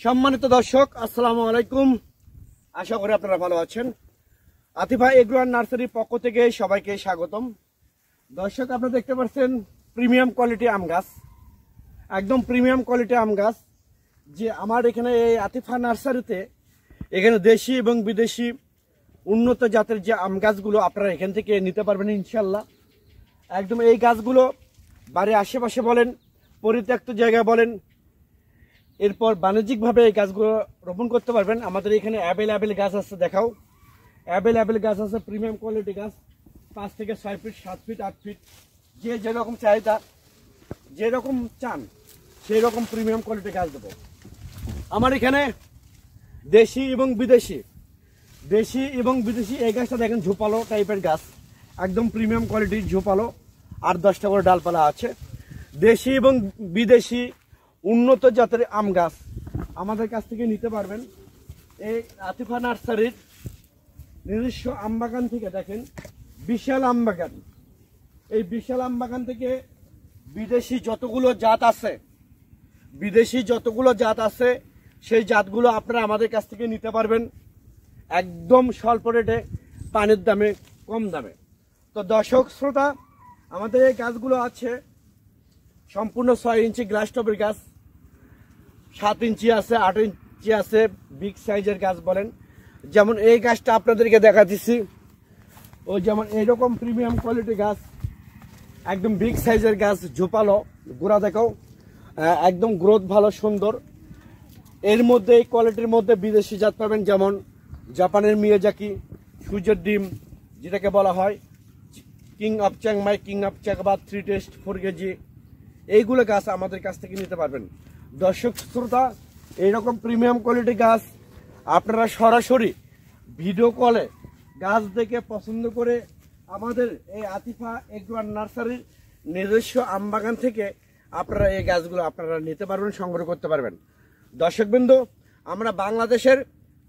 সম্মানিত দর্শক, আসসালামু আলাইকুম। আশা করি আপনারা ভালো আছেন। আতিফা এগ্রো অ্যান্ড নার্সারির পক্ষ থেকে সবাইকে স্বাগতম। দর্শক, আপনারা দেখতে পাচ্ছেন প্রিমিয়াম কোয়ালিটি আম গাছ, একদম প্রিমিয়াম কোয়ালিটি আম গাছ। যে আমার এখানে এই আতিফা নার্সারিতে এখানে দেশি এবং বিদেশি উন্নত জাতের যে আম গাছগুলো আপনারা এখান থেকে নিতে পারবেন ইনশাল্লাহ। একদম এই গাছগুলো বাড়ির আশেপাশে বলেন, পরিত্যক্ত জায়গায় বলেন, এরপর বাণিজ্যিকভাবে এই গাছগুলো রোপণ করতে পারবেন। আমাদের এখানে অ্যাভেলেবেল গাছ আছে, দেখাও। অ্যাভেলেবেল গাছ আছে, প্রিমিয়াম কোয়ালিটি গাছ, 5 থেকে 6 ফিট, 7 ফিট, 8 ফিট, যে যেরকম চাহিদা, যেরকম চান সেই রকম প্রিমিয়াম কোয়ালিটি গাছ দেবো। আমার এখানে দেশি এবং বিদেশি এই গাছটা দেখেন, ঝোপালো টাইপের গাছ, একদম প্রিমিয়াম কোয়ালিটির ঝোপালো, 8-10টা করে ডালপালা আছে। দেশি এবং বিদেশি উন্নত জাতের আম গাছ আমাদের কাছ থেকে নিতে পারবেন এই আতিফা নার্সারির নিজস্ব আম বাগান থেকে। দেখেন, বিশাল আম বাগান। এই বিশাল আম বাগান থেকে বিদেশি যতগুলো জাত আছে সেই জাতগুলো আপনারা আমাদের কাছ থেকে নিতে পারবেন একদম স্বল্প রেটে, পানির দামে, কম দামে। তো দর্শক শ্রোতা, আমাদের এই গাছগুলো আছে সম্পূর্ণ 6 ইঞ্চি গ্লাস টবের গাছ, 7 ইঞ্চি আছে, 8 ইঞ্চি আছে, বিগ সাইজের গাছ বলেন। যেমন এই গাছটা আপনাদেরকে দেখা দিচ্ছি, ওই যেমন এইরকম প্রিমিয়াম কোয়ালিটি গাছ, একদম বিগ সাইজের গাছ, ঝোপালো, গোড়া দেখাও, একদম গ্রোথ ভালো, সুন্দর। এর মধ্যে এই কোয়ালিটির মধ্যে বিদেশি জাত পাবেন, যেমন জাপানের মিয়াজাকি, সূর্যের ডিম যেটাকে বলা হয়, কিং অফ চ্যাংমাই, কিং অফ চাকবাদ, 3 টেস্ট, 4 কেজি, এইগুলো গাছ আমাদের কাছ থেকে নিতে পারবেন। দর্শক শ্রোতা, এইরকম প্রিমিয়াম কোয়ালিটি গাছ আপনারা সরাসরি ভিডিও কলে গাছ দেখে পছন্দ করে আমাদের এই আতিফা এগ্রো অ্যান্ড নার্সারির নিজস্ব আম বাগান থেকে আপনারা এই গাছগুলো আপনারা নিতে পারবেন, সংগ্রহ করতে পারবেন। দর্শকবৃন্দ, আমরা বাংলাদেশের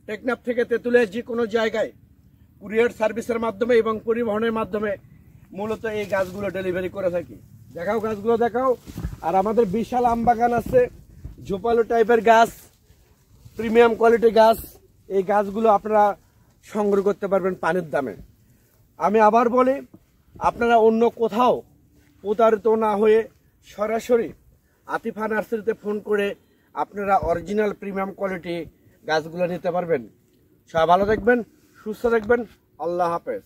টেকনাফ থেকে তেঁতুলিয়া যে কোনো জায়গায় কুরিয়ার সার্ভিসের মাধ্যমে এবং পরিবহনের মাধ্যমে মূলত এই গাছগুলো ডেলিভারি করে থাকি। দেখাও, গাছগুলো দেখাও। আর আমাদের বিশাল আম বাগান আছে, ঝোপালো টাইপের গাছ, প্রিমিয়াম কোয়ালিটি গাছ। এই গাছগুলো আপনারা সংগ্রহ করতে পারবেন পানির দামে। আমি আবার বলি, আপনারা অন্য কোথাও প্রতারিত না হয়ে সরাসরি আতিফা নার্সারিতে ফোন করে আপনারা অরিজিনাল প্রিমিয়াম কোয়ালিটি গাছগুলো নিতে পারবেন। সবাই ভালো থাকবেন, সুস্থ থাকবেন। আল্লাহ হাফেজ।